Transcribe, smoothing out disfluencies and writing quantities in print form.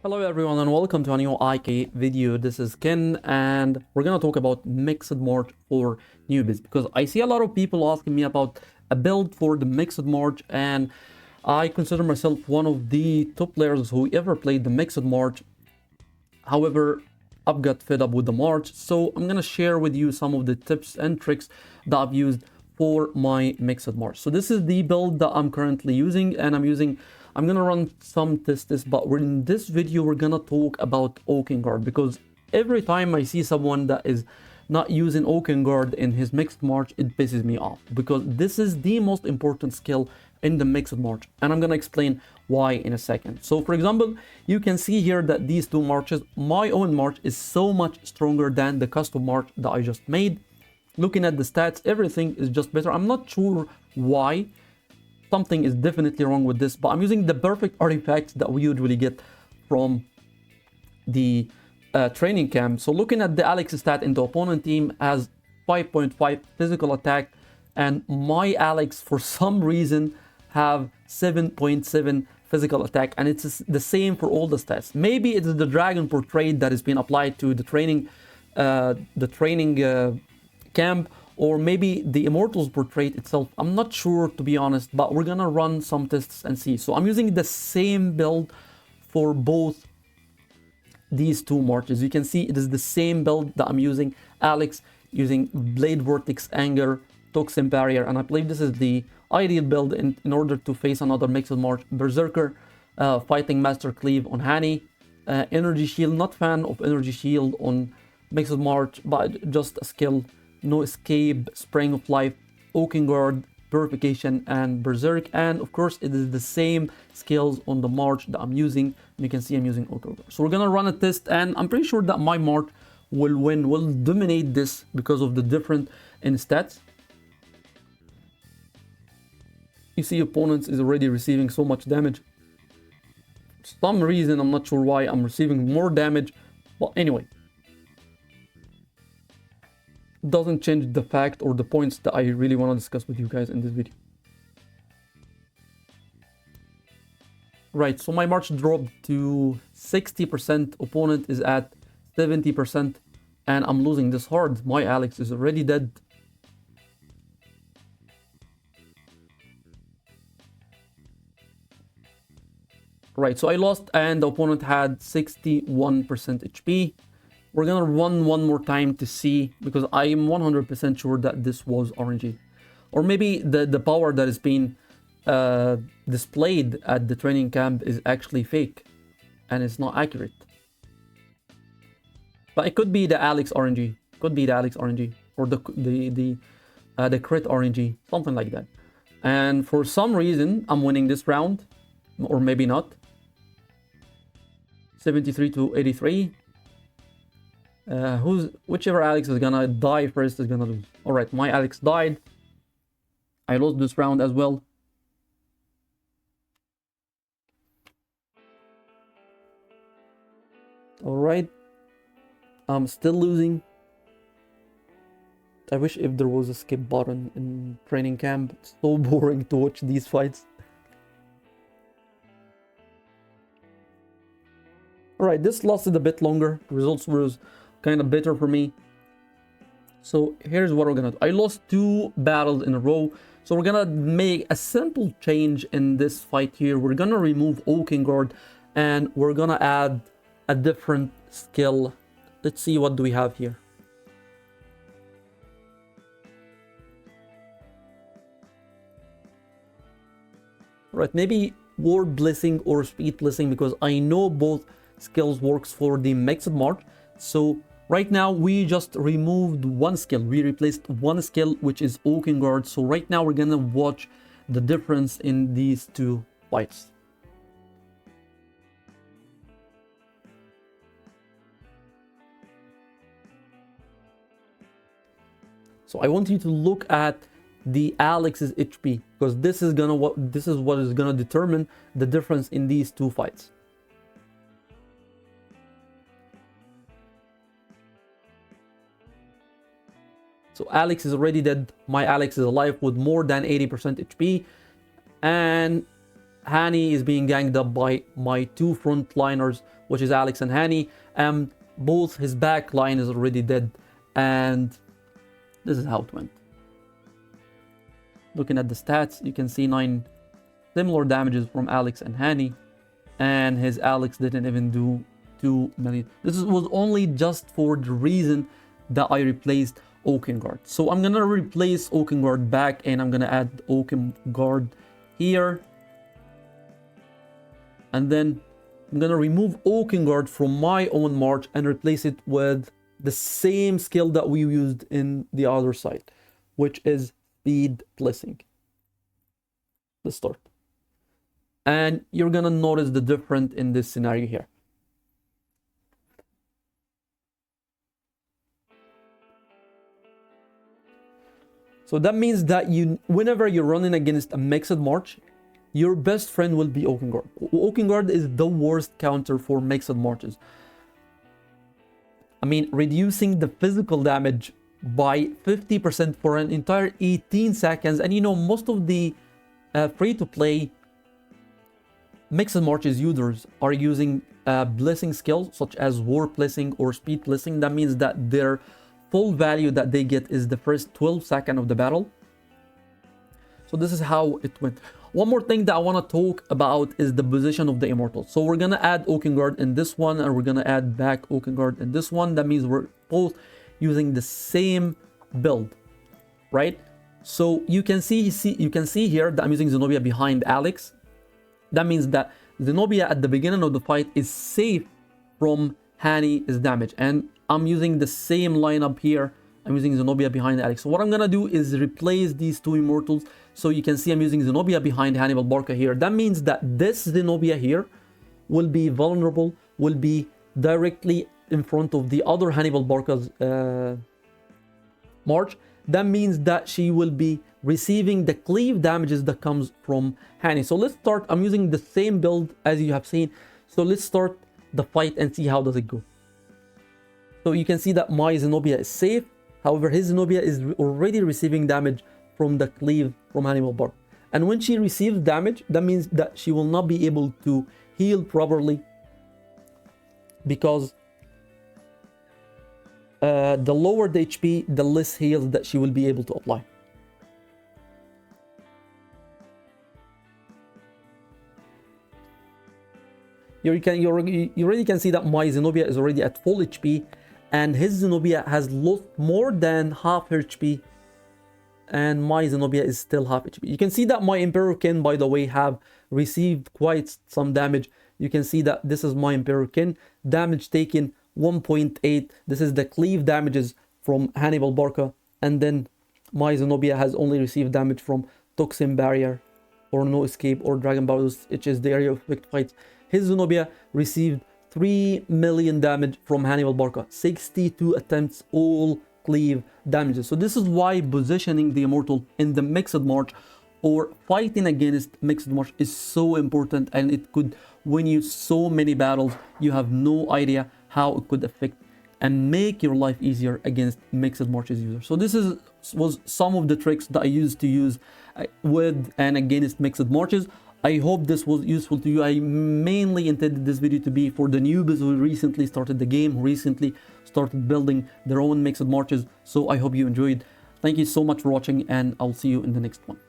Hello everyone and welcome to a new IK video. This is Ken and we're gonna talk about mixed march for newbies because I see a lot of people asking me about a build for the mixed march, and I consider myself one of the top players who ever played the mixed march. However, I've got fed up with the march, so I'm gonna share with you some of the tips and tricks that I've used for my mixed march. So this is the build that I'm currently using, and I'm gonna run some tests, but in this video we're gonna talk about Oaken guard, because every time I see someone that is not using Oaken guard in his mixed march, it pisses me off, because this is the most important skill in the mixed march, and I'm gonna explain why in a second. So for example, you can see here that these two marches, my own march is so much stronger than the custom march that I just made. Looking at the stats, everything is just better. I'm not sure why. Something is definitely wrong with this, but I'm using the perfect artifacts that we usually get from the training camp. So looking at the Alex stat in the opponent team has 5.5 physical attack, and my Alex for some reason have 7.7 physical attack, and it's the same for all the stats. Maybe it's the dragon portrait that has been applied to the training camp, or maybe the Immortal's portrait itself. I'm not sure, to be honest, but we're gonna run some tests and see. So I'm using the same build for both these two marches. You can see it is the same build that I'm using. Alex using Blade Vortex, Anger, Toxin Barrier, and I believe this is the ideal build in order to face another mixed march. Berserker, Fighting Master Cleave on Hani, Energy Shield. Not fan of Energy Shield on mixed march, but just a skill. No Escape, Spring of Life, Oaken Guard, Purification, and Berserk. And of course, it is the same skills on the march that I'm using. And you can see I'm using Oaken Guard. So we're gonna run a test, and I'm pretty sure that my march will win, will dominate this because of the difference in stats. You see opponents is already receiving so much damage. For some reason, I'm not sure why, I'm receiving more damage. But anyway, doesn't change the fact or the points that I really want to discuss with you guys in this video. Right, so my march dropped to 60%, opponent is at 70%, and I'm losing this hard. My Alex is already dead. Right, so I lost and the opponent had 61% HP. We're gonna run one more time to see, because I am 100% sure that this was RNG. Or maybe the power that is being displayed at the training camp is actually fake and it's not accurate. But it could be the Alex RNG. Could be the Alex RNG or the crit RNG, something like that. And for some reason, I'm winning this round, or maybe not. 73 to 83. Whichever Alex is gonna die first is gonna lose. All right, my Alex died. I lost this round as well. All right, I'm still losing. I wish if there was a skip button in training camp. It's so boring to watch these fights. All right, this lasted a bit longer. Results was kind of better for me. So here's what we're gonna do. I lost 2 battles in a row, so we're gonna make a simple change in this fight here. We're gonna remove Oaken Guard and we're gonna add a different skill. Let's see, what do we have here. Right, maybe Ward Blessing or Speed Blessing, because I know both skills works for the mixed march. So right now we just removed one skill. We replaced one skill, which is Oaken Guard. So right now we're gonna watch the difference in these two fights. So I want you to look at the Alex's HP, because this is what is gonna determine the difference in these two fights. So Alex is already dead. My Alex is alive with more than 80% HP. And Hani is being ganged up by my two frontliners, which is Alex and Hani. Both his back line is already dead, and this is how it went. Looking at the stats, you can see 9 similar damages from Alex and Hani, and his Alex didn't even do 2 million. This was only just for the reason that I replaced Oaken Guard. So I'm gonna replace Oaken Guard back, and I'm gonna add Oaken Guard here, and then I'm gonna remove Oaken Guard from my own march and replace it with the same skill that we used in the other side, which is speed blessing. Let's start. And you're gonna notice the difference in this scenario here. So that means that whenever you're running against a mixed march, your best friend will be Oaken Guard. Oaken Guard is the worst counter for mixed marches. I mean, reducing the physical damage by 50% for an entire 18 seconds. And you know, most of the free-to-play mixed marches users are using blessing skills such as war blessing or speed blessing. That means that their full value that they get is the first 12 seconds of the battle. So this is how it went. One more thing that I want to talk about is the position of the Immortal. So we're going to add Oaken Guard in this one, and we're going to add back Oaken Guard in this one. That means we're both using the same build, right? So you can see here that I'm using Zenobia behind Alex. That means that Zenobia at the beginning of the fight is safe from Hani's damage, and I'm using the same lineup here. I'm using Zenobia behind Alex. So what I'm gonna do is replace these two Immortals. So you can see I'm using Zenobia behind Hannibal Barca here. That means that this Zenobia here will be vulnerable, will be directly in front of the other Hannibal Barca's march. That means that she will be receiving the cleave damages that comes from Hani. So let's start. I'm using the same build as you have seen. So let's start the fight and see how does it go. So you can see that my Zenobia is safe. However, his Zenobia is already receiving damage from the cleave from Hannibal Barca. And when she receives damage, that means that she will not be able to heal properly, because the lower the HP, the less heals that she will be able to apply. You already can see that my Zenobia is already at full HP, and his Zenobia has lost more than half her HP, and my Zenobia is still half HP. You can see that my Emperor Kin, by the way, have received quite some damage. You can see that this is my Emperor Kin, damage taken 1.8. This is the cleave damages from Hannibal Barca, and then my Zenobia has only received damage from Toxin Barrier or No Escape or Dragon Barrels, which is the area of quick fights. His Zenobia received 3 million damage from Hannibal Barca, 62 attempts, all cleave damages. So this is why positioning the Immortal in the mixed march or fighting against mixed march is so important, and it could win you so many battles. You have no idea how it could affect and make your life easier against mixed marches users. So this was some of the tricks that I used to use with and against mixed marches. I hope this was useful to you. I mainly intended this video to be for the newbies who recently started the game, who recently started building their own mixed marches. So I hope you enjoyed. Thank you so much for watching, and I'll see you in the next one.